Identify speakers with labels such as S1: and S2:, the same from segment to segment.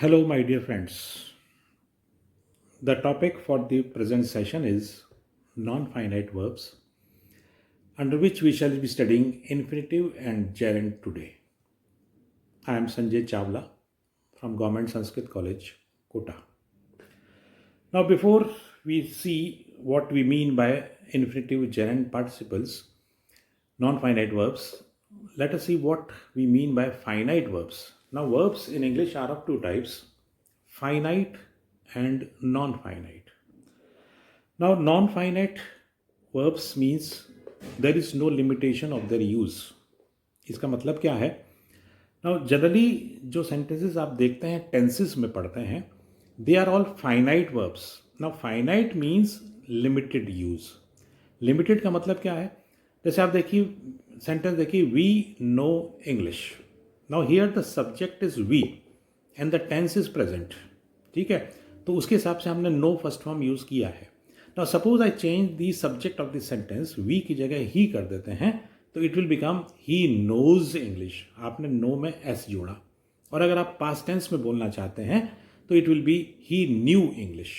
S1: Hello, my dear friends. The topic for the present session is non finite verbs, under which we shall be studying infinitive and gerund today. I am Sanjay Chawla from Government Sanskrit College, Kota. Now, before we see what we mean by infinitive, gerund participles, non finite verbs, let us see what we mean by finite verbs. Now, verbs in English are of two types, finite and non finite. Now, non finite verbs means there is no limitation of their use. इसका मतलब क्या है? Now generally जो sentences आप देखते हैं tenses में पढ़ते हैं, they are all finite verbs. Now finite means limited use. Limited का मतलब क्या है? जैसे आप देखिए सेंटेंस देखिए, we know English. Now here the subject is we and the tense is present. ठीक है, तो उसके हिसाब से हमने नो फर्स्ट फॉर्म यूज किया है. Now suppose I change the subject of the sentence, we की जगह ही कर देते हैं, तो it will become he knows English. आपने नो में एस जोड़ा. और अगर आप पास्ट टेंस में बोलना चाहते हैं तो it will be he knew English.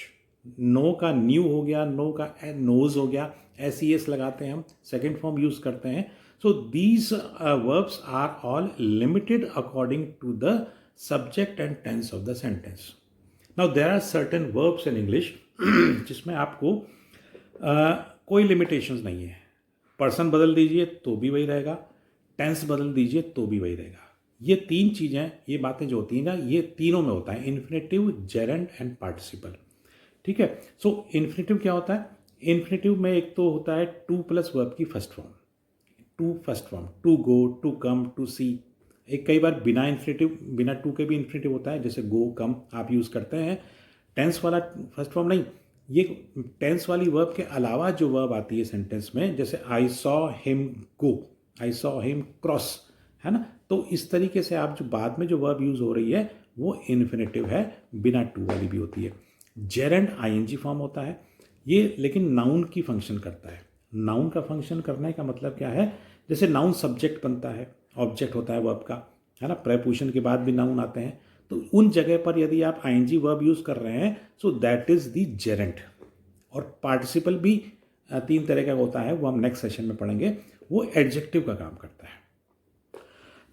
S1: Know का न्यू हो गया, नो का नोज हो गया, एस ई एस लगाते हैं हम, सेकेंड फॉर्म यूज करते हैं. So these verbs are all limited according to the subject and tense of the sentence. Now there are certain verbs in English जिसमें आपको कोई लिमिटेशंस नहीं है. पर्सन बदल दीजिए तो भी वही रहेगा, टेंस बदल दीजिए तो भी वही रहेगा. ये तीन चीज़ें, ये बातें जो होती हैं ना, ये तीनों में होता है, इन्फिनेटिव, जेरेंड एंड पार्टिसिपल. ठीक है. सो इन्फिनेटिव क्या होता है? इन्फिनेटिव में एक तो होता है टू प्लस वर्ब की first form, to first form, to go, to come, to see. एक कई बार बिना इन्फिनेटिव, बिना टू के भी इन्फिनेटिव होता है, जैसे गो, कम आप यूज़ करते हैं. टेंस वाला फर्स्ट फॉर्म नहीं. ये टेंस वाली वर्ब के अलावा जो वर्ब आती है सेंटेंस में, जैसे I saw him go, I saw him cross, है ना. तो इस तरीके से आप जो बाद में जो वर्ब यूज़ हो रही है वो इन्फिनेटिव है, बिना टू वाली भी होती है. जेरेंड आईएनजी फॉर्म होता है ये, लेकिन नाउन की फंक्शन करता है. नाउन का फंक्शन करने का मतलब क्या है? जैसे नाउन सब्जेक्ट बनता है, ऑब्जेक्ट होता है वर्ब का, है ना. प्रेपोजिशन के बाद भी नाउन आते हैं, तो उन जगह पर यदि आप आईएनजी वर्ब यूज़ कर रहे हैं, so that is the Geraint. और पार्टिसिपल भी तीन तरह का होता है, वो हम नेक्स्ट सेशन में पढ़ेंगे. वो एडजेक्टिव का काम करता है.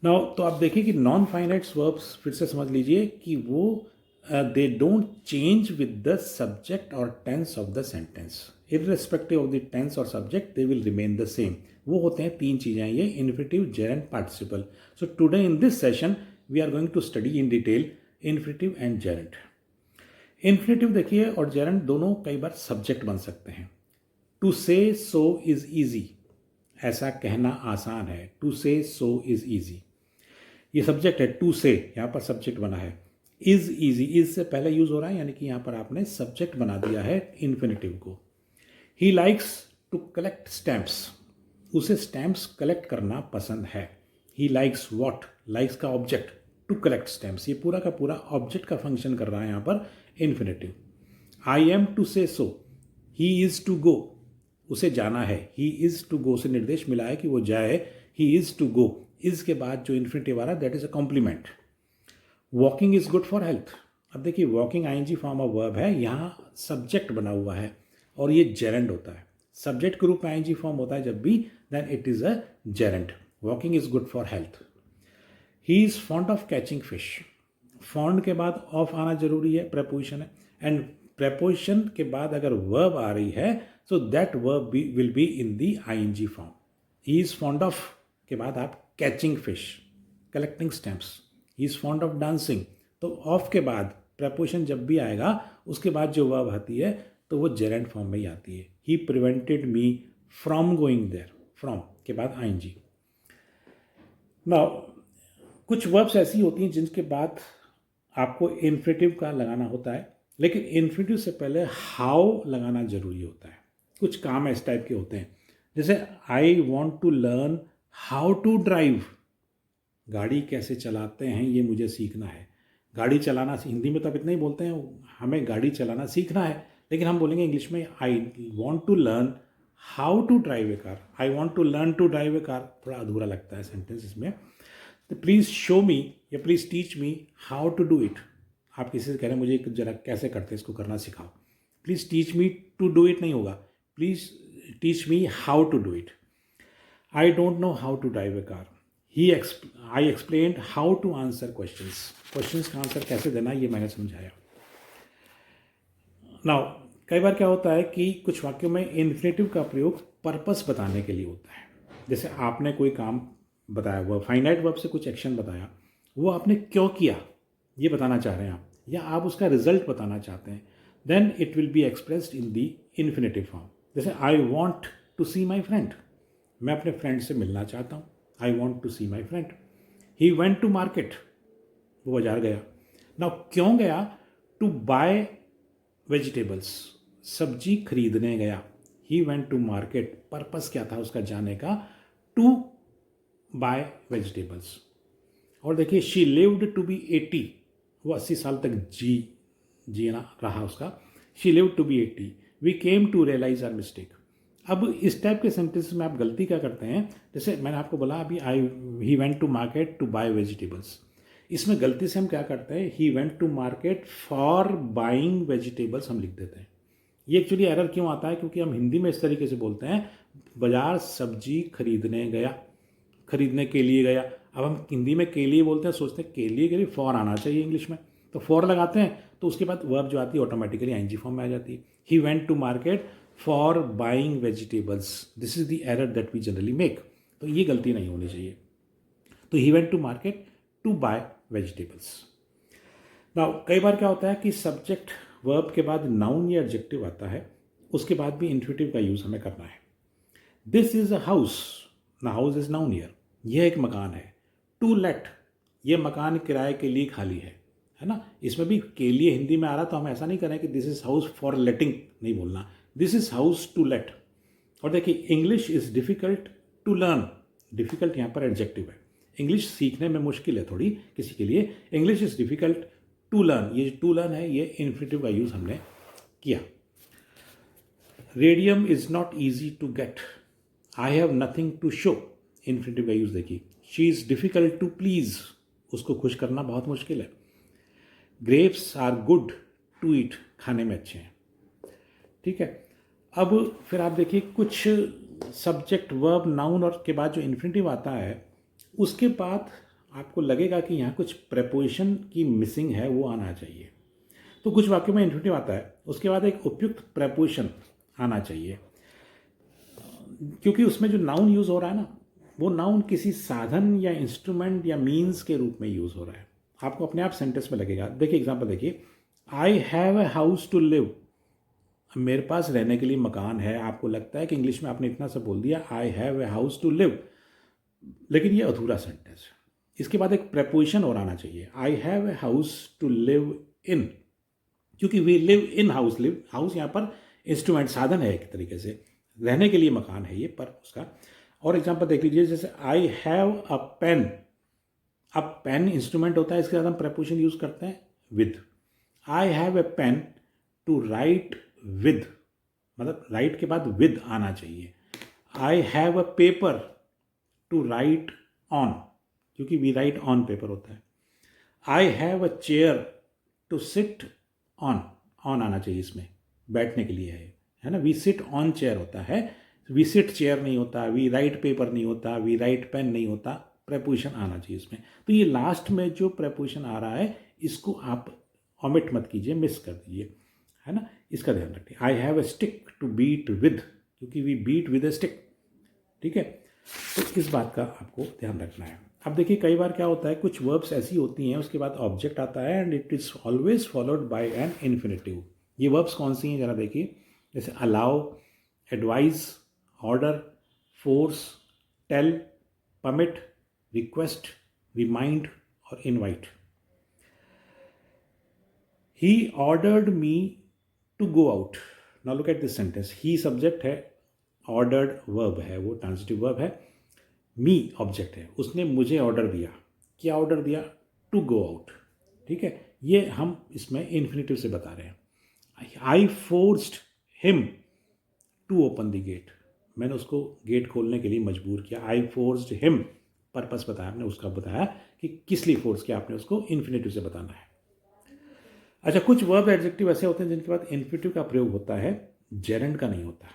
S1: नाउ तो आप देखिए कि नॉन फाइनाइट्स वर्ब्स फिर से समझ लीजिए कि वो they don't change with the subject और tense of the sentence. Irrespective of the tense और subject they will remain the same. वो होते हैं तीन चीज़ें, ये infinitive, gerund, participle. So today in this session we are going to study in detail infinitive and gerund. Infinitive देखिए और gerund दोनों कई बार सब्जेक्ट बन सकते हैं. टू से सो इज ईजी, ऐसा कहना आसान है. टू से सो इज ईजी, ये सब्जेक्ट है. टू से यहाँ पर सब्जेक्ट बना है. इज ईजी, इज से पहले यूज हो रहा है, यानी कि यहाँ पर आपने सब्जेक्ट बना दिया है इन्फिनेटिव को. He likes to collect stamps, उसे स्टैम्प्स कलेक्ट करना पसंद है. ही लाइक्स वॉट, लाइक्स का ऑब्जेक्ट, टू कलेक्ट स्टैम्प्स, ये पूरा का पूरा ऑब्जेक्ट का फंक्शन कर रहा है यहाँ पर इन्फिनेटिव. आई एम टू से सो, ही इज़ टू गो, उसे जाना है. ही इज़ टू गो से निर्देश मिला है कि वो जाए. He is to go, is के बाद जो इन्फिनेटिव आ रहा है that is a complement. Walking is good for health. अब देखिए walking ING form of verb है, यहाँ सब्जेक्ट बना हुआ है और ये जेरेंड होता है. सब्जेक्ट के रूप में आईएनजी फॉर्म होता है जब भी, then it is a gerund. Walking is good for health. He is fond of catching fish. Fond के बाद ऑफ आना जरूरी है, प्रेपोजिशन है. एंड प्रेपोजिशन के बाद अगर वर्ब आ रही है, so that verb will be in the ING form. He is fond of के बाद आप catching fish, collecting stamps. He is fond of dancing, तो ऑफ के बाद प्रेपोजिशन जब भी आएगा उसके बाद जो वर्ब आती है तो वो जेरेंड फॉर्म में ही आती है. He prevented me from going there, from के बाद आईएनजी. नाउ कुछ वर्ब्स ऐसी होती हैं जिनके बाद आपको इन्फिनेटिव का लगाना होता है, लेकिन इन्फिनेटिव से पहले हाउ लगाना जरूरी होता है. कुछ काम इस टाइप के होते हैं, जैसे I want to learn how to drive, गाड़ी कैसे चलाते हैं ये मुझे सीखना है. गाड़ी चलाना हिंदी में तो आप इतना ही बोलते हैं, हमें गाड़ी चलाना सीखना है, लेकिन हम बोलेंगे इंग्लिश में I want to learn how to drive a car. I want to learn to drive a car थोड़ा अधूरा लगता है सेंटेंस इसमें. तो प्लीज़ शो मी या please teach me how to do it. आप किसी से कह रहे हैं मुझे जरा कैसे करते हैं इसको करना सिखाओ, please teach me to do it नहीं होगा, please teach me how to do it. I don't know how to drive a car, I explained how to answer questions का आंसर कैसे देना ये मैंने समझाया। नाउ कई बार क्या होता है कि कुछ वाक्यों में इन्फिनेटिव का प्रयोग पर्पस बताने के लिए होता है। जैसे आपने कोई काम बताया, वो फाइनाइट वर्ब से कुछ एक्शन बताया, वो आपने क्यों किया ये बताना चाह रहे हैं आप, या आप उसका रिजल्ट बताना चाहते हैं, then it will be expressed in the infinitive form. जैसे I want to see my friend, मैं अपने फ्रेंड से मिलना चाहता हूँ, I want to see my friend. He went to market, वो बाजार गया। नाउ क्यों गया? टू बाय वेजिटेबल्स, सब्जी खरीदने गया। He went to market, purpose क्या था उसका जाने का? To buy vegetables. और देखिए शी लिव्ड टू बी 80, वो 80 साल तक जीना रहा उसका। She lived to be 80, we came to realise our mistake. अब इस टाइप के सेंटेंस में आप गलती क्या करते हैं? जैसे मैंने आपको बोला अभी he went to market to buy vegetables, इसमें गलती से हम क्या करते हैं? He went to market for buying vegetables हम लिख देते हैं। ये एक्चुअली एरर क्यों आता है? क्योंकि हम हिंदी में इस तरीके से बोलते हैं, बाजार सब्जी खरीदने गया, खरीदने के लिए गया। अब हम हिंदी में के लिए बोलते हैं, सोचते हैं के लिए फॉर आना चाहिए इंग्लिश में, तो फॉर लगाते हैं, तो उसके बाद वर्ब जो आती है ऑटोमेटिकली आईएनजी फॉर्म में आ जाती है। He went to market for buying vegetables, this is the error that we generally make. तो ये गलती नहीं होनी चाहिए। तो he went to market to buy vegetables. Now कई बार क्या होता है कि सब्जेक्ट वर्ब के बाद नाउन या एडजेक्टिव आता है, उसके बाद भी इन्फिनेटिव का यूज़ हमें करना है। दिस इज अ हाउस, ना हाउस इज नाउन हियर, यह एक मकान है। टू लेट, ये मकान किराए के लिए खाली है ना। इसमें भी के लिए हिंदी में आ रहा, तो हम ऐसा नहीं करें कि this is house for letting, नहीं बोलना, this is house to let. और देखिए English is difficult to learn, difficult यहाँ पर एडजेक्टिव है। इंग्लिश सीखने में मुश्किल है थोड़ी किसी के लिए, English is difficult to learn, ये टू लर्न है, ये इन्फिनेटिव का यूज़ हमने किया। Radium is not easy to get, I have nothing to show, infinitive का यूज़ देखिए। She is difficult to please, उसको खुश करना बहुत मुश्किल है। Grapes are good to eat, खाने में अच्छे हैं। ठीक है, अब फिर आप देखिए कुछ सब्जेक्ट वर्ब नाउन और के बाद जो इन्फिनेटिव आता है, उसके बाद आपको लगेगा कि यहाँ कुछ प्रेपोजिशन की मिसिंग है, वो आना चाहिए। तो कुछ वाक्यों में इन्फिनेटिव आता है, उसके बाद एक उपयुक्त प्रेपोजिशन आना चाहिए, क्योंकि उसमें जो नाउन यूज़ हो रहा है ना, वो नाउन किसी साधन या इंस्ट्रूमेंट या मीन्स के रूप में यूज़ हो रहा है। आपको अपने आप सेंटेंस में लगेगा। देखिए एग्जांपल देखिए, I have a house to live, मेरे पास रहने के लिए मकान है। आपको लगता है कि इंग्लिश में आपने इतना सा बोल दिया, I have a house to live, लेकिन ये अधूरा सेंटेंस है। इसके बाद एक प्रेपोजिशन और आना चाहिए, I have a house to live in, क्योंकि we live in house, live house यहाँ पर इंस्ट्रूमेंट साधन है, एक तरीके से रहने के लिए मकान है ये, पर उसका। और एग्जांपल देख लीजिए, जैसे आई हैव अ पेन, अब पेन इंस्ट्रूमेंट होता है, इसके साथ हम प्रेपोजिशन यूज करते हैं with. I have a pen to write with, मतलब राइट के बाद विद आना चाहिए। I have a paper to write on, क्योंकि वी राइट ऑन पेपर होता है। I have a chair to sit on, on आना चाहिए इसमें, बैठने के लिए है ना। वी सिट ऑन चेयर होता है, वी सिट चेयर नहीं होता, वी राइट पेपर नहीं होता, वी राइट पेन नहीं होता, प्रेपोजिशन आना चाहिए इसमें। तो ये लास्ट में जो प्रेपोजिशन आ रहा है, इसको आप ओमिट मत कीजिए, मिस कर दीजिए, है ना, इसका ध्यान रखिए। I have a stick to beat with, क्योंकि we beat with a stick. ठीक है, तो इस बात का आपको ध्यान रखना है। अब देखिए कई बार क्या होता है, कुछ वर्ब्स ऐसी होती हैं उसके बाद ऑब्जेक्ट आता है and it is always followed by an infinitive. ये वर्ब्स कौन सी हैं जरा देखिए, जैसे allow, advise, order, force, tell, permit, request, remind और invite. He ordered me to go out, now look at this sentence, he subject है, ordered verb है, वो ट्रांजिटिव वर्ब है, मी ऑब्जेक्ट है, उसने मुझे ऑर्डर दिया। क्या ऑर्डर दिया? To go out. ठीक है, ये हम इसमें इन्फिनेटिव से बता रहे हैं। I forced him to open the gate, मैंने उसको गेट खोलने के लिए मजबूर किया। आई फोर्स्ड हिम, पर्पस बताया आपने, उसका बताया कि किस लिए फोर्स किया आपने उसको, इन्फिनेटिव से बताना है। अच्छा, कुछ वर्ब एडजेक्टिव ऐसे होते हैं जिनके बाद इन्फिनिटिव का प्रयोग होता है, जेरेंड का नहीं होता।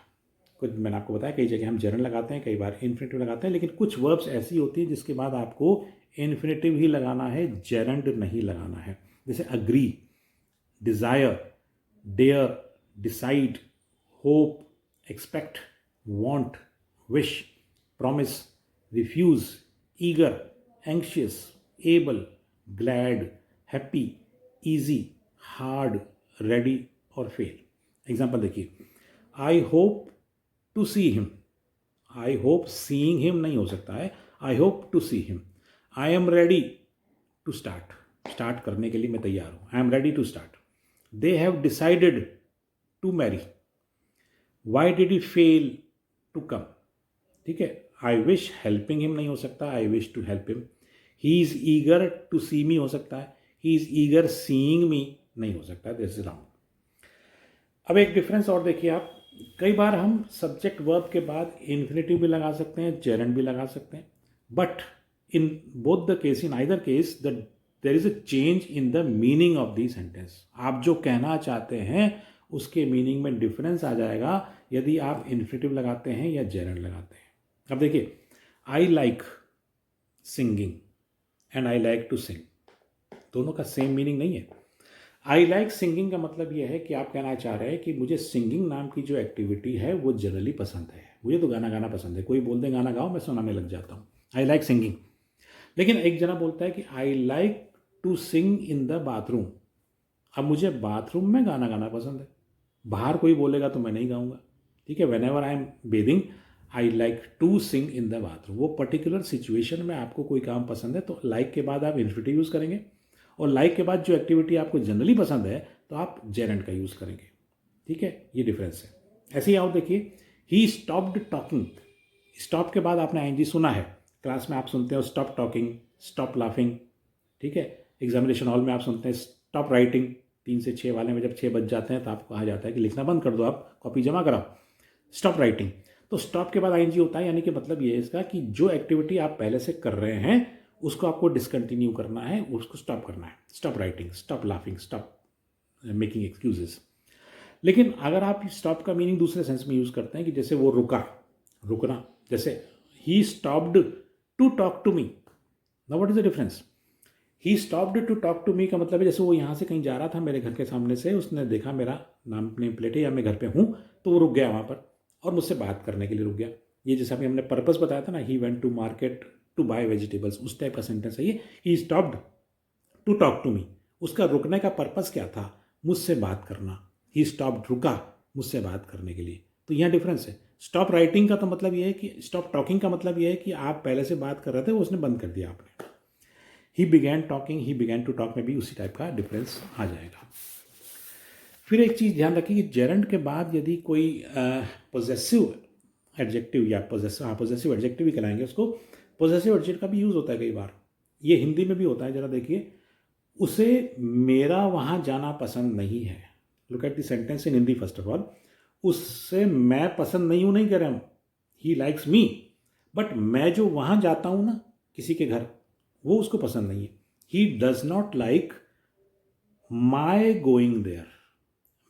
S1: कुछ मैंने आपको बताया कई जगह हम जेरेंड लगाते हैं, कई बार इन्फिनिटिव लगाते हैं, लेकिन कुछ वर्ब्स ऐसी होती हैं जिसके बाद आपको इन्फिनिटिव ही लगाना है, जेरेंड नहीं लगाना है। जैसे agree, desire, dare, decide, hope, expect, want, wish, promise, refuse, eager, anxious, able, glad, happy, easy, hard, ready और फेल। एग्जाम्पल देखिए, I hope to see him. I hope seeing him नहीं हो सकता है, I hope to see him. I am ready to start, start करने के लिए मैं तैयार हूँ, I am ready to start. They have decided to marry. Why did he fail to come. ठीक है, आई विश हेल्पिंग हिम नहीं हो सकता, I wish to help him. He is eager to see me हो सकता है, he is eager seeing me नहीं हो सकता, दिस इज रॉन्ग। अब एक डिफरेंस और देखिए आप, कई बार हम सब्जेक्ट वर्ब के बाद इन्फिनिटिव भी लगा सकते हैं, जेरेंड भी लगा सकते हैं, but in both the case, in either case, the there is a change in the meaning of the sentence. आप जो कहना चाहते हैं उसके मीनिंग में डिफरेंस आ जाएगा यदि आप इन्फिनिटिव लगाते हैं या जेरेंड लगाते हैं। अब देखिए, I like singing and I like to sing, दोनों का सेम मीनिंग नहीं है। आई लाइक सिंगिंग का मतलब यह है कि आप कहना चाह रहे हैं कि मुझे सिंगिंग नाम की जो एक्टिविटी है वो जनरली पसंद है, मुझे तो गाना गाना पसंद है, कोई बोल दे गाना गाओ मैं सुनाने लग जाता हूँ, आई लाइक सिंगिंग। लेकिन एक जना बोलता है कि I like to sing in the bathroom. अब मुझे बाथरूम में गाना गाना पसंद है, बाहर कोई बोलेगा तो मैं नहीं गाऊंगा। ठीक है, whenever I am bathing I like to sing in the bathroom. वो पर्टिकुलर सिचुएशन में आपको कोई काम पसंद है तो लाइक के बाद आप इन्फिनिटिव यूज़ करेंगे, और लाइक के बाद जो एक्टिविटी आपको जनरली पसंद है तो आप जेरेंड का यूज़ करेंगे। ठीक है, ये डिफरेंस है। ऐसे ही आओ देखिए, ही स्टॉप्ड टॉकिंग। स्टॉप के बाद आपने आईएनजी सुना है, क्लास में आप सुनते हो स्टॉप टॉकिंग, स्टॉप लाफिंग। ठीक है, एग्जामिनेशन हॉल में आप सुनते हैं स्टॉप राइटिंग। 3 से 6 वाले में जब 6 बज जाते हैं तो आपको कहा जाता है कि लिखना बंद कर दो, आप कॉपी जमा कराओ, स्टॉप राइटिंग। तो स्टॉप के बाद आईएनजी होता है, यानी कि मतलब ये है इसका कि जो एक्टिविटी आप पहले से कर रहे हैं उसको आपको डिसकंटिन्यू करना है, उसको स्टॉप करना है। Stop writing, stop laughing, stop making excuses. लेकिन अगर आप स्टॉप का मीनिंग दूसरे सेंस में यूज़ करते हैं कि जैसे वो रुका, रुकना, जैसे he stopped to talk to me. Now what is the difference? He stopped to talk to me का मतलब है जैसे वो यहाँ से कहीं जा रहा था मेरे घर के सामने से, उसने देखा मेरा नेम प्लेट है या मैं घर पे हूँ तो वो रुक गया वहाँ पर और मुझसे बात करने के लिए रुक गया। ये जैसे अभी हमने पर्पस बताया था ना, he went to market to buy vegetables, उस टाइप का सेंटेंस है ये। He stopped to talk to me, उसका रुकने का पर्पस क्या था? मुझसे बात करना। ही स्टॉप्ड, रुका मुझसे बात करने के लिए। तो यहाँ डिफरेंस है। स्टॉप राइटिंग का तो मतलब ये है कि, स्टॉप टॉकिंग का मतलब ये है कि आप पहले से बात कर रहे थे, वो उसने बंद कर दिया आपने। He began talking, he began to talk में भी उसी टाइप का डिफरेंस आ जाएगा। फिर एक चीज़ ध्यान रखिए कि जेरेंड के बाद यदि कोई पोजेसिव एडजेक्टिव या पॉजेसिव एडजेक्टिव भी कहलाएंगे उसको, पॉजेसिव एडजेक्टिव का भी यूज़ होता है कई बार, ये हिंदी में भी होता है। जरा देखिए, उसे मेरा वहाँ जाना पसंद नहीं है। Look at the sentence in Hindi first of all. उससे मैं पसंद नहीं हूँ नहीं कह रहा हूँ, ही लाइक्स मी, बट मैं जो वहाँ जाता हूँ ना किसी के घर, वो उसको पसंद नहीं है। He does not like my going there,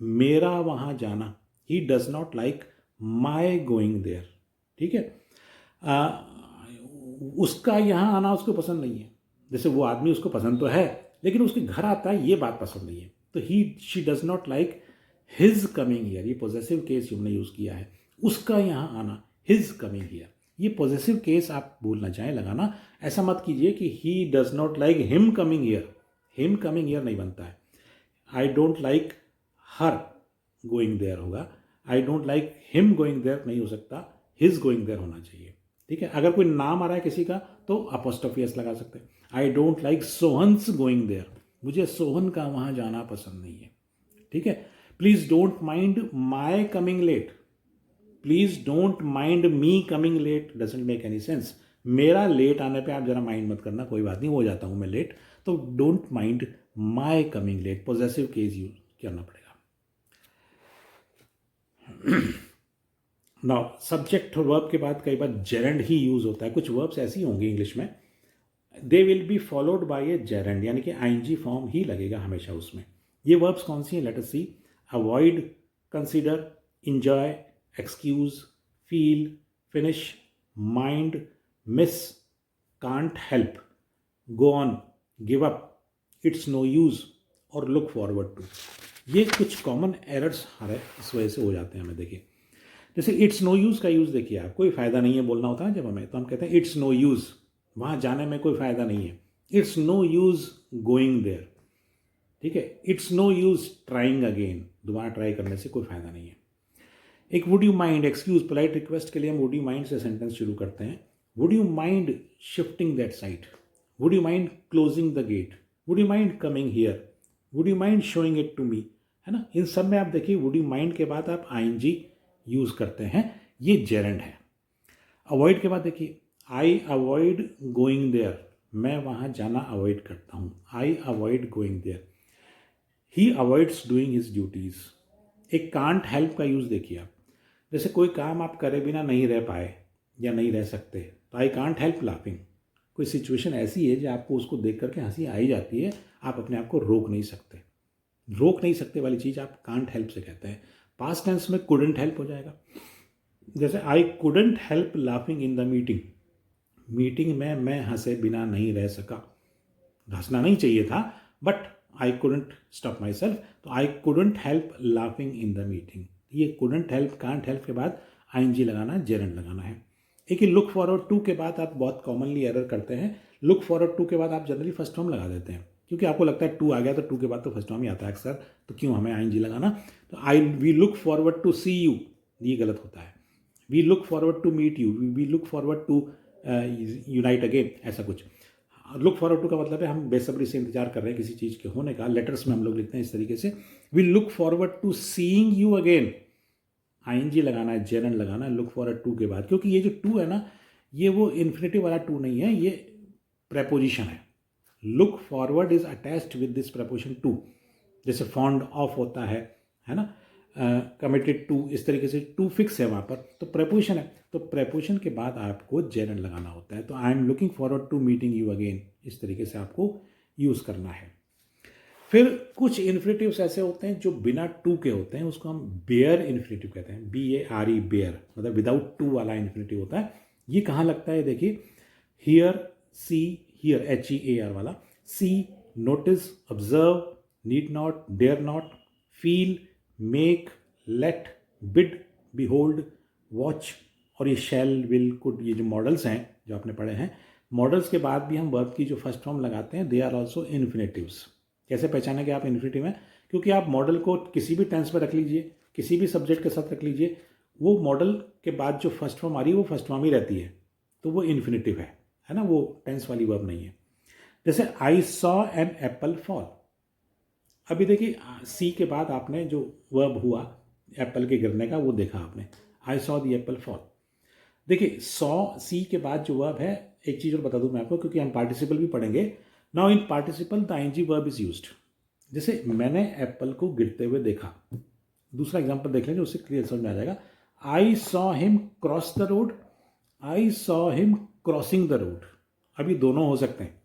S1: मेरा वहाँ जाना। He does not like my going there. ठीक है, उसका यहाँ आना उसको पसंद नहीं है। जैसे वो आदमी उसको पसंद तो है लेकिन उसके घर आता है ये बात पसंद नहीं है, तो ही she does not like his coming here. ये पॉजेसिव केस हमने यूज़ किया है, उसका यहाँ आना, हिज कमिंग हियर। ये पॉजेसिव केस आप बोलना चाहें लगाना, ऐसा मत कीजिए कि he does not like him coming here. Him coming here नहीं बनता है। I don't like her going there होगा, I don't like him going there नहीं हो सकता, हिज गोइंग देयर होना चाहिए। ठीक है, अगर कोई नाम आ रहा है किसी का तो अपोस्ट्रोफी एस लगा सकते हैं। I don't like Sohan's going there, मुझे सोहन का वहाँ जाना पसंद नहीं है। ठीक है, please don't mind my coming late, please don't mind me coming late, doesn't make any sense. मेरा लेट आने पे आप जरा माइंड मत करना, कोई बात नहीं, हो जाता हूँ मैं लेट, तो don't mind my coming late, possessive case use करना पड़ेगा। नाउ सब्जेक्ट और वर्ब के बाद कई बार जेरेंड ही यूज होता है। कुछ वर्ब्स ऐसी होंगी इंग्लिश में, they will be followed by A gerund, यानी कि आईएनजी फॉर्म ही लगेगा हमेशा उसमें। ये वर्ब्स कौन सी हैं? Let us see. Avoid, consider, enjoy, excuse, feel, finish, mind, miss, can't help, go on, give up, it's no use और लुक फॉरवर्ड टू. ये कुछ कॉमन एरर्स हमारे इस वजह से हो जाते हैं हमें. देखिए जैसे इट्स नो यूज़ का यूज़ देखिए आप, कोई फ़ायदा नहीं है बोलना होता है जब हमें, तो हम कहते हैं इट्स नो यूज़, वहाँ जाने में कोई फ़ायदा नहीं है. It's no use going there. ठीक है. It's no use trying again, दोबारा ट्राई करने से कोई फ़ायदा नहीं है. एक would you mind, excuse, polite request के लिए हम वुड यू माइंड से सेंटेंस शुरू करते हैं. Would you mind shifting that site, would you mind closing the gate, would you mind coming here, would you mind showing it to me, है ना. इन सब में आप देखिए वुड यू माइंड के बाद आप आईएनजी यूज़ करते हैं, ये जेरेंड है. अवॉइड के बाद देखिए आई अवॉइड गोइंग देयर, मैं वहाँ जाना अवॉइड करता हूँ. I avoid going there. He avoids doing his duties. एक कांट हेल्प का यूज़ देखिए आप, जैसे कोई काम आप करे बिना नहीं रह पाए या नहीं रह सकते, तो आई कांट हेल्प लाफिंग. कोई सिचुएशन ऐसी है जो आपको उसको देख करके हंसी आई जाती है, आप अपने आप को रोक नहीं सकते. रोक नहीं सकते वाली चीज़ आप कांट हेल्प से कहते हैं. पास्ट टेंस में कुडंट हेल्प हो जाएगा. जैसे आई couldn't help laughing in the meeting. Meeting में मैं हंसे बिना नहीं रह सका. हंसना नहीं चाहिए था but I couldn't stop myself, तो I couldn't help laughing in the meeting. ये कुडंट हेल्प, कांट हेल्प के बाद आईएनजी लगाना है, जेरेंड लगाना है. एक ही लुक फॉरवर्ड टू के बाद आप बहुत कॉमनली एरर करते हैं. लुक फॉरवर्ड टू के बाद आप जनरली फर्स्ट फॉर्म लगा देते हैं, क्योंकि आपको लगता है टू आ गया तो टू के बाद तो फर्स्ट फॉर्म ही आता है अक्सर, तो क्यों हमें आईएनजी लगाना. तो I we look forward to see you, ये गलत होता है. We look forward to meet you, we look forward to unite again, ऐसा कुछ. लुक फॉरवर्ड टू का मतलब है हम बेसब्री से इंतजार कर रहे हैं किसी चीज़ के होने का. लेटर्स में हम लोग लिखते हैं इस तरीके से, we look forward to seeing you again. ING लगाना है, जेरेंड लगाना है लुक फॉरवर्ड टू के बाद, क्योंकि ये जो टू है ना, ये वो इन्फिनेटिव वाला टू नहीं है, ये प्रेपोजिशन है. Look forward is attached with this preposition to. जैसे फॉन्ड ऑफ होता है ना, कमिटेड टू, इस तरीके से टू फिक्स है वहाँ पर, तो प्रेपोजिशन है. तो प्रेपोजिशन के बाद आपको जेरेंड लगाना होता है. तो I am looking forward to meeting you again, इस तरीके से आपको यूज़ करना है. फिर कुछ इन्फिनेटिव्स ऐसे होते हैं जो बिना टू के होते हैं, उसको हम बेयर इन्फिनेटिव कहते हैं. BARE, बेयर, मतलब विदाउट टू वाला इन्फिनेटिव होता है. ये कहाँ लगता है देखिए, हियर, सी, हियर HEAR वाला, see, notice, observe, need not, dare not, feel, make, let, bid, behold, watch, और ये शैल, विल, कुड, ये जो मॉडल्स हैं जो आपने पढ़े हैं, मॉडल्स के बाद भी हम वर्ब की जो फर्स्ट फॉर्म लगाते हैं, दे आर ऑल्सो इन्फिनेटिव्स. कैसे पहचानेंगे आप इन्फिनेटिव में? क्योंकि आप मॉडल को किसी भी टेंस में रख लीजिए, किसी भी सब्जेक्ट के साथ रख लीजिए, वो मॉडल के बाद जो फर्स्ट फॉर्म आ रही है वो फर्स्ट फॉर्म ही रहती है, तो वो इन्फिनेटिव है ना, वो टेंस वाली वर्ब नहीं है. जैसे I saw an apple fall. अभी देखिए सी के बाद आपने जो वर्ब हुआ एप्पल के गिरने का वो देखा आपने, I saw the Apple fall. देखिए सॉ, सी के बाद जो वर्ब है, एक चीज़ और बता दूं मैं आपको, क्योंकि हम पार्टिसिपल भी पढ़ेंगे. Now in participle the ING verb is used. जैसे मैंने एप्पल को गिरते हुए देखा. दूसरा एग्जांपल देख लेंगे, उससे क्लियर समझ में आ जाएगा. आई saw him cross the road, I saw him crossing the road. अभी दोनों हो सकते हैं.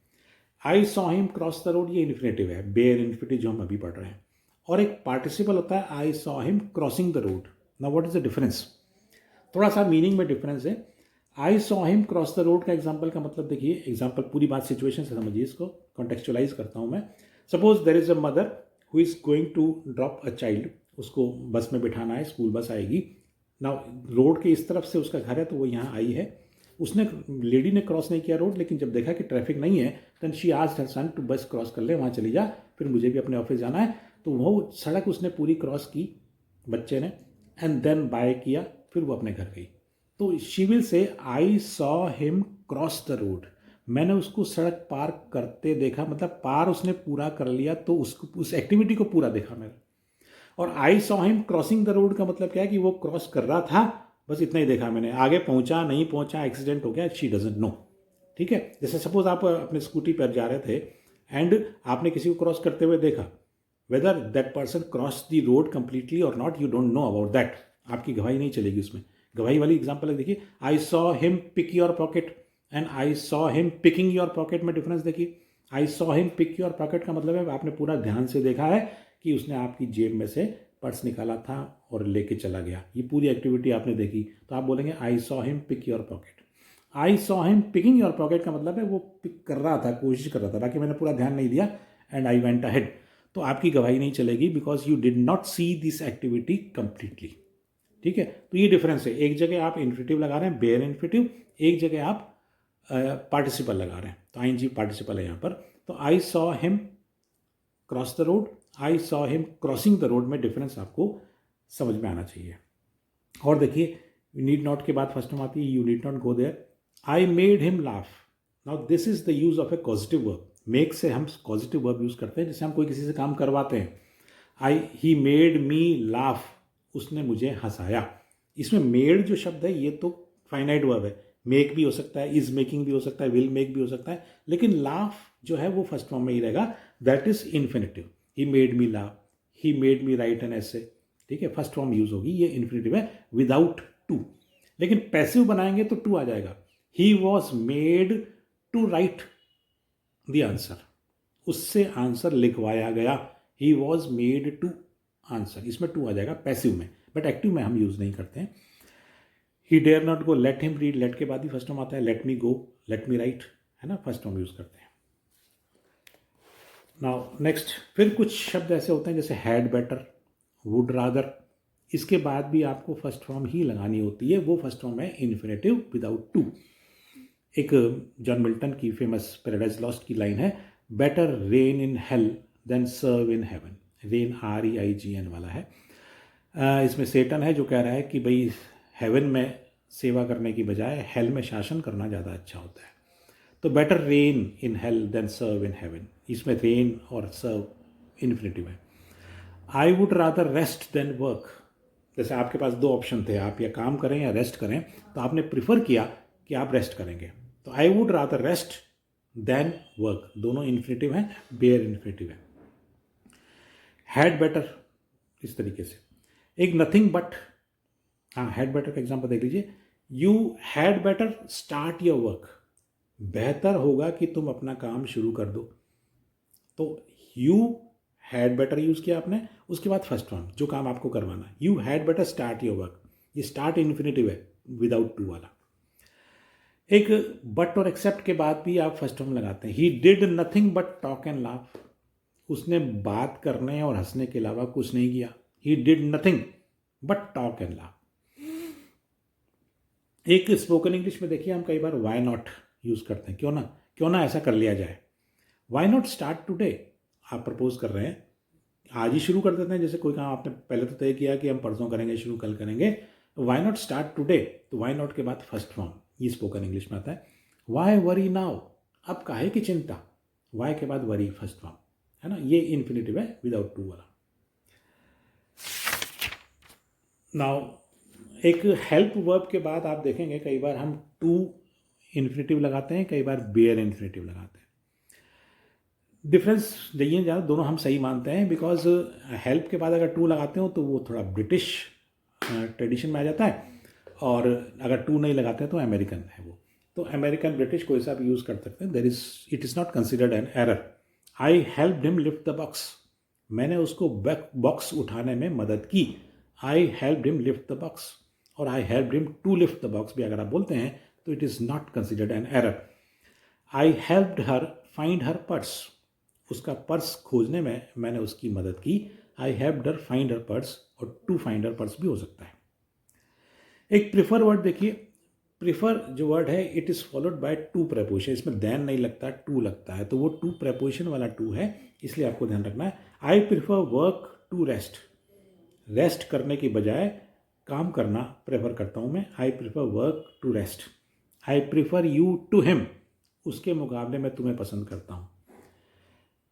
S1: आई saw him cross the road ये इन्फिनेटिव है, बेयर इन्फिनेटिव जो हम अभी पढ़ रहे हैं. और एक पार्टिसिपल होता है आई saw him crossing the road. Now what is the difference? थोड़ा सा मीनिंग में डिफरेंस है. आई saw him cross the road का एग्जाम्पल का मतलब देखिए, एग्जाम्पल पूरी बात सिचुएशन से समझिए, इसको कॉन्टेक्चुअलाइज करता हूँ मैं. Suppose there is a mother who is going to drop a child. उसको बस में बिठाना है, स्कूल बस आएगी. नाउ रोड के इस तरफ से उसका घर है, तो वो यहाँ आई है. उसने, लेडी ने क्रॉस नहीं किया रोड, लेकिन जब देखा कि ट्रैफिक नहीं है, then she asked her son to बस क्रॉस कर ले, वहाँ चली जा, फिर मुझे भी अपने ऑफिस जाना है. तो वो सड़क उसने पूरी क्रॉस की बच्चे ने, एंड देन बाय किया, फिर वो अपने घर गई. तो she will say I saw him cross the road. मैंने उसको सड़क पार करते देखा, मतलब पार उसने पूरा कर लिया, तो उसको, उस एक्टिविटी को पूरा देखा मैंने. और आई saw him crossing the road का मतलब क्या है कि वो क्रॉस कर रहा था, बस इतना ही देखा मैंने. आगे पहुंचा नहीं पहुंचा, एक्सीडेंट हो गया, शी डजंट नो. ठीक है. जैसे सपोज आप अपने स्कूटी पर जा रहे थे एंड आपने किसी को क्रॉस करते हुए देखा, whether that person cross the road completely और not, you don't know about that. आपकी गवाही नहीं चलेगी उसमें. गवाही वाली एग्जांपल है देखिए, I saw him pick your pocket and I saw him picking your pocket में डिफरेंस देखिए. I saw him pick your pocket का मतलब है आपने पूरा ध्यान से देखा है कि उसने आपकी जेब में से पर्स निकाला था और लेके चला गया। ये पूरी एक्टिविटी आपने देखी तो आप बोलेंगे I saw him pick your pocket. I saw him picking your pocket का मतलब है वो पिक कर रहा था, कोशिश कर रहा था, बाकी मैंने पूरा ध्यान नहीं दिया एंड आई वेंट अहेड, तो आपकी गवाही नहीं चलेगी because you did not see this activity completely. ठीक है, तो ये डिफरेंस है। एक जगह आप इन्फिनेटिव लगा रहे हैं बेयर इन्फिनेटिव, एक जगह आप पार्टिसिपल लगा रहे हैं, तो आईएनजी पार्टिसिपल है यहाँ पर। तो आई saw him cross the road, I saw him crossing the road में डिफरेंस आपको समझ में आना चाहिए। और देखिए नीड नॉट के बाद फर्स्ट में आती है you need not go there. I made him laugh, now this is the use of a positive verb. Make से हम पॉजिटिव वर्ब यूज करते हैं जैसे हम कोई किसी से काम करवाते हैं। ही मेड मी लाफ, उसने मुझे हंसाया। इसमें मेड जो शब्द है ये तो फाइनाइट वर्ब है, मेक भी हो सकता है, इज मेकिंग भी हो सकता है, विल मेक भी हो सकता है, लेकिन लाफ जो है वो फर्स्ट फॉर्म में ही रहेगा, that is infinitive. He made me laugh, he made me right an essay. ठीक है, फर्स्ट फॉर्म यूज होगी, ये इन्फिनेटिव है विदाउट टू। लेकिन पैसिव बनाएंगे तो टू आ जाएगा। He was made to write the answer, उससे आंसर लिखवाया गया। He was made to answer, इसमें टू आ जाएगा पैसिव में, बट एक्टिव में हम यूज नहीं करते हैं। He dare not go, let him read, let के बाद ही फर्स्ट फॉर्म आता है। Let me go, let me write, है ना, फर्स्ट फॉर्म यूज करते हैं। नाउ नेक्स्ट, फिर कुछ शब्द ऐसे होते हैं जैसे हैड बेटर, वुड रादर, इसके बाद भी आपको फर्स्ट फॉर्म ही लगानी होती है, वो फर्स्ट फॉर्म है इन्फिनेटिव विदाउट टू। एक जॉन मिल्टन की फेमस पैराडाइज लॉस्ट की लाइन है, better reign in hell than serve in haven. Rain REIGN वाला है। इसमें सेटन है जो कह रहा है कि भाई हेवन में सेवा करने की बजाय हेल में शासन करना ज़्यादा अच्छा होता है। तो better reign in hell than serve in heaven, इसमें रेन और सर्व इन्फिनेटिव है। I would rather rest than work, जैसे आपके पास दो ऑप्शन थे, आप या काम करें या रेस्ट करें, तो आपने प्रिफर किया कि आप रेस्ट करेंगे, तो I would rather rest than work, दोनों इन्फिनेटिव हैं, बेयर इन्फिनेटिव है। हैड बेटर इस तरीके से। एक नथिंग बट, हाँ हैड बेटर का एग्जांपल देख लीजिए, you had better start your work, बेहतर होगा कि तुम अपना काम शुरू कर दो। तो यू हैड बेटर यूज किया आपने, उसके बाद फर्स्ट फॉर्म जो काम आपको करवाना, you had better start your work, ये स्टार्ट इन्फिनेटिव है विदाउट टू वाला। एक बट और एक्सेप्ट के बाद भी आप फर्स्ट फॉर्म लगाते हैं। He did nothing but talk and laugh, उसने बात करने और हंसने के अलावा कुछ नहीं किया। He did nothing but talk and laugh. एक स्पोकन इंग्लिश में देखिए हम कई बार वाई नॉट यूज करते हैं, क्यों ना ऐसा कर लिया जाए। वाई नॉट स्टार्ट टुडे, आप प्रपोज कर रहे हैं, आज ही शुरू कर देते हैं, जैसे कोई काम आपने पहले तो तय किया कि हम परसों करेंगे, शुरू कल करेंगे, वाई नॉट स्टार्ट टुडे, तो वाई नॉट के बाद फर्स्ट फॉर्म, ये स्पोकन इंग्लिश में आता है। वाई वरी नाउ, अब काहे की चिंता, वाई के बाद वरी फर्स्ट फॉर्म, है ना, ये इन्फिनेटिव है विदाउट टू वाला। नाउ एक हेल्प वर्ब के बाद आप देखेंगे कई बार हम टू इन्फिनेटिव लगाते हैं, कई बार बेयर इन्फिनेटिव लगाते हैं। डिफरेंस देखिए ज़्यादा, दोनों हम सही मानते हैं, बिकॉज हेल्प के बाद अगर टू लगाते हो तो वो थोड़ा ब्रिटिश ट्रेडिशन में आ जाता है, और अगर टू नहीं लगाते हैं तो अमेरिकन है वो, तो अमेरिकन ब्रिटिश कोई सा भी यूज़ कर सकते हैं। There is, it is not considered an error. I help him lift the box, मैंने उसको बॉक्स उठाने में मदद की। I help him lift the box, और I help him to lift the box भी अगर आप बोलते हैं तो it is not considered an error. I helped her find her purse, उसका पर्स खोजने में मैंने उसकी मदद की। I helped her find her purse, और टू फाइंड हर पर्स भी हो सकता है। एक प्रिफर वर्ड देखिए, प्रिफर जो वर्ड है it is followed by two preposition, इसमें देन नहीं लगता, टू लगता है, तो वो टू प्रेपोजिशन वाला टू है, इसलिए आपको ध्यान रखना है। I prefer work to rest, rest करने की बजाय काम करना प्रेफर करता हूँ मैं। I prefer work to rest. I prefer you to him, उसके मुकाबले में तुम्हें पसंद करता हूँ।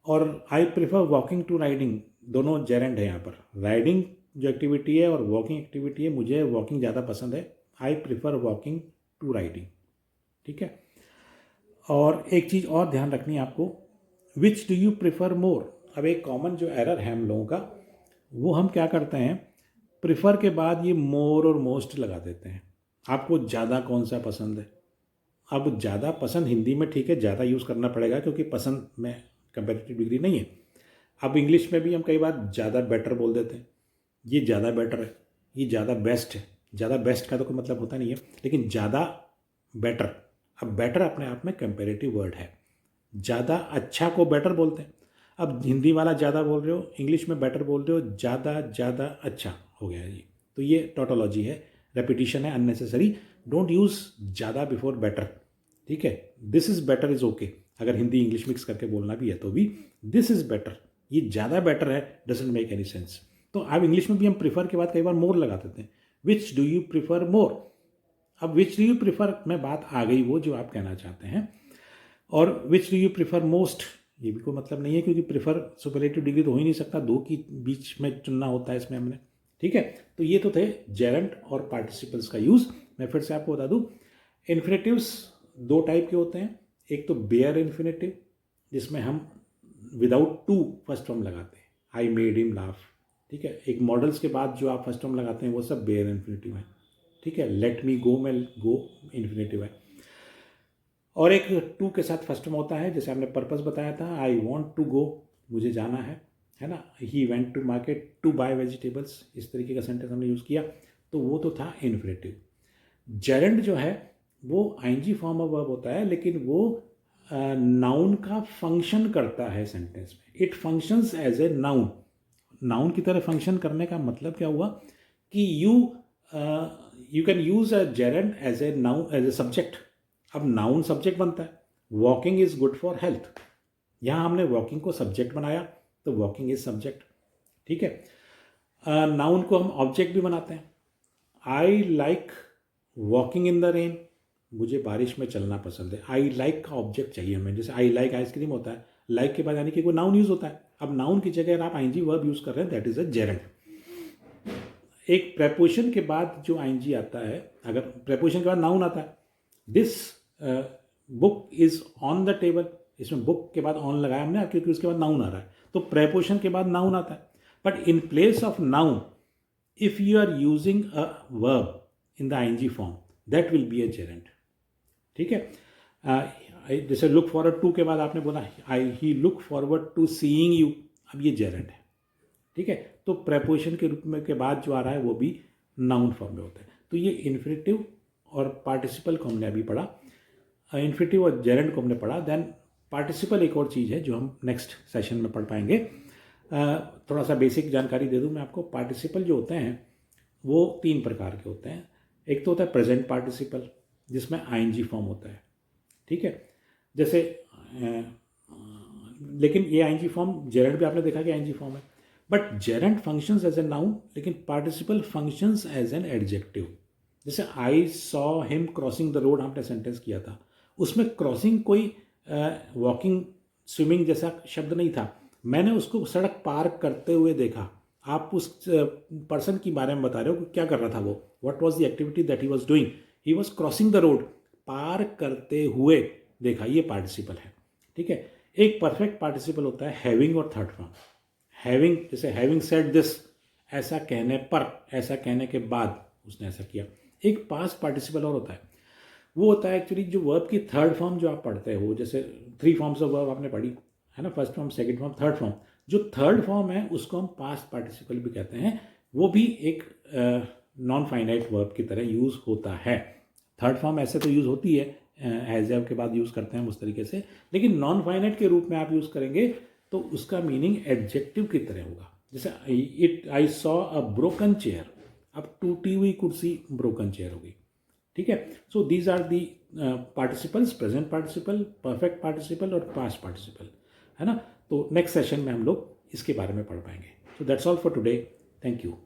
S1: और I prefer walking to riding, दोनों जेरेंड है यहाँ पर, राइडिंग जो एक्टिविटी है और वॉकिंग एक्टिविटी है, मुझे वॉकिंग ज़्यादा पसंद है। I prefer walking to riding, ठीक है। और एक चीज़ और ध्यान रखनी है आपको, विच डू यू प्रिफर मोर। अब एक कॉमन जो एरर है हम लोगों का, वो हम क्या करते हैं, प्रिफर के बाद ये मोर और मोस्ट लगा देते हैं। आपको ज़्यादा कौन सा पसंद है, अब ज़्यादा पसंद हिंदी में ठीक है, ज़्यादा यूज़ करना पड़ेगा क्योंकि पसंद में कंपेरेटिव डिग्री नहीं है, अब इंग्लिश में भी हम कई बार ज़्यादा बेटर बोल देते हैं, ये ज़्यादा बेटर है, ये ज़्यादा बेस्ट है। ज़्यादा बेस्ट का तो कोई मतलब होता नहीं है, लेकिन ज़्यादा बेटर, अब बेटर अपने आप में कंपेरेटिव वर्ड है। ज़्यादा अच्छा को बेटर बोलते हैं। अब हिंदी वाला ज़्यादा बोल रहे हो, इंग्लिश में बेटर बोल रहे हो, ज़्यादा अच्छा हो गया ये। तो ये टोटोलॉजी है, रेपिटिशन है अननेसेसरी। डोंट यूज़ ज़्यादा बिफोर बेटर, ठीक है। This is better is okay, अगर हिंदी इंग्लिश मिक्स करके बोलना भी है तो भी दिस इज़ बेटर, ये ज़्यादा बेटर है डजेंट मेक एनी सेंस। तो अब इंग्लिश में भी हम प्रीफर के बाद कई बार मोर लगा देते हैं, विच डू यू प्रीफर मोर। अब विच डू यू प्रीफर में बात आ गई वो जो आप कहना चाहते हैं। और which do you prefer most, ये भी कोई मतलब नहीं है, क्योंकि प्रीफर सुपरलेटिव डिग्री तो हो ही नहीं सकता, दो की बीच में चुनना होता है इसमें हमने, ठीक है। तो ये तो थे जेरेंट और पार्टिसिपल्स का यूज़। मैं फिर से आपको बता दूं, इन्फिनेटिव्स दो टाइप के होते हैं। एक तो बेयर इन्फिनेटिव, जिसमें हम विदाउट टू फर्स्ट फॉर्म लगाते हैं, आई मेड हिम लाफ, ठीक है। एक मॉडल्स के बाद जो आप फर्स्ट फॉर्म लगाते हैं वो सब बेयर इन्फिनेटिव है, ठीक है। लेट मी गो में गो इन्फिनेटिव है। और एक टू के साथ फर्स्ट फॉर्म होता है, जैसे आपने पर्पस बताया था, आई वॉन्ट टू गो, मुझे जाना है ना। He went to market to buy vegetables, इस तरीके का सेंटेंस हमने यूज़ किया, तो वो तो था इन्फिनेटिव। जेरेंट जो है वो आईएनजी फॉर्म ऑफ वर्ब होता है, लेकिन वो नाउन का फंक्शन करता है सेंटेंस में। It functions as a noun. Noun की तरह फंक्शन करने का मतलब क्या हुआ कि you can use a gerund as a noun, as a subject. अब नाउन सब्जेक्ट बनता है, walking is good for health, यहाँ हमने वॉकिंग को सब्जेक्ट बनाया, तो वॉकिंग इज सब्जेक्ट, ठीक है। नाउन को हम ऑब्जेक्ट भी बनाते हैं। I like walking in the rain, मुझे बारिश में चलना पसंद है। आई लाइक का ऑब्जेक्ट चाहिए हमें, जैसे आई लाइक आइसक्रीम होता है, लाइक के बाद यानी कि कोई नाउन यूज होता है। अब नाउन की जगह आप आईएनजी वर्ब यूज कर रहे हैं, दैट इज अ जेरेंट। एक प्रेपोजिशन के बाद जो आईएनजी आता है, अगर प्रेपोजिशन के बाद नाउन आता है, this book is on the table, इसमें बुक के बाद ऑन लगाया हमने क्योंकि उसके बाद नाउन आ रहा है, तो प्रेपोजिशन के बाद नाउन आता है। But in place of noun, if you are using a verb in the ING form, that will be a gerund, ठीक है। जैसे लुक फॉरवर्ड टू के बाद आपने बोला I he look forward to seeing you, अब ये जेरेंट है, ठीक है। तो प्रेपोजिशन के रूप में के बाद जो आ रहा है वो भी नाउन फॉर्म में होता है। तो ये इन्फिनेटिव और पार्टिसिपल को हमने अभी पढ़ा, इन्फिनेटिव और जेरेंट को हमने पढ़ा। देन पार्टिसिपल एक और चीज़ है जो हम नेक्स्ट सेशन में पढ़ पाएंगे। थोड़ा सा बेसिक जानकारी दे दूं मैं आपको। पार्टिसिपल जो होते हैं वो तीन प्रकार के होते हैं। एक तो होता है प्रेजेंट पार्टिसिपल, जिसमें आईएनजी फॉर्म होता है, ठीक है। जैसे लेकिन ये आईएनजी फॉर्म, जेरेंट भी आपने देखा कि आईएनजी फॉर्म है, but gerund functions as a noun, लेकिन participle functions as an adjective. जैसे I saw him crossing the road, आपने सेंटेंस किया था, उसमें क्रॉसिंग कोई वॉकिंग स्विमिंग जैसा शब्द नहीं था, मैंने उसको सड़क पार करते हुए देखा। आप उस पर्सन के बारे में बता रहे हो कि क्या कर रहा था वो, what was the activity that he was doing, he was crossing the road, पार करते हुए देखा, ये पार्टिसिपल है, ठीक है। एक परफेक्ट पार्टिसिपल होता है हैविंग और थर्ड फॉर्म। हैविंग, जैसे हैविंग सेड दिस, ऐसा कहने पर, ऐसा कहने के बाद उसने ऐसा किया। एक पास्ट पार्टिसिपल और होता है, वो होता है एक्चुअली जो वर्ब की थर्ड फॉर्म जो आप पढ़ते हो, जैसे 3 फॉर्म्स ऑफ वर्ब आपने पढ़ी है ना, first form, second form, third form. जो थर्ड फॉर्म है उसको हम पास्ट पार्टिसिपल भी कहते हैं, वो भी एक नॉन फाइनाइट वर्ब की तरह यूज़ होता है। थर्ड फॉर्म ऐसे तो यूज़ होती है, एज हैव के बाद यूज़ करते हैं उस तरीके से, लेकिन नॉन फाइनाइट के रूप में आप यूज़ करेंगे तो उसका मीनिंग एडजेक्टिव की तरह होगा। जैसे it I saw a broken chair, अब टूटी हुई कुर्सी ब्रोकन चेयर होगी, ठीक है। So these are the participles, present participle, perfect participle और पास्ट पार्टिसिपल, है ना। तो नेक्स्ट सेशन में हम लोग इसके बारे में पढ़ पाएंगे। So that's all for today, thank you.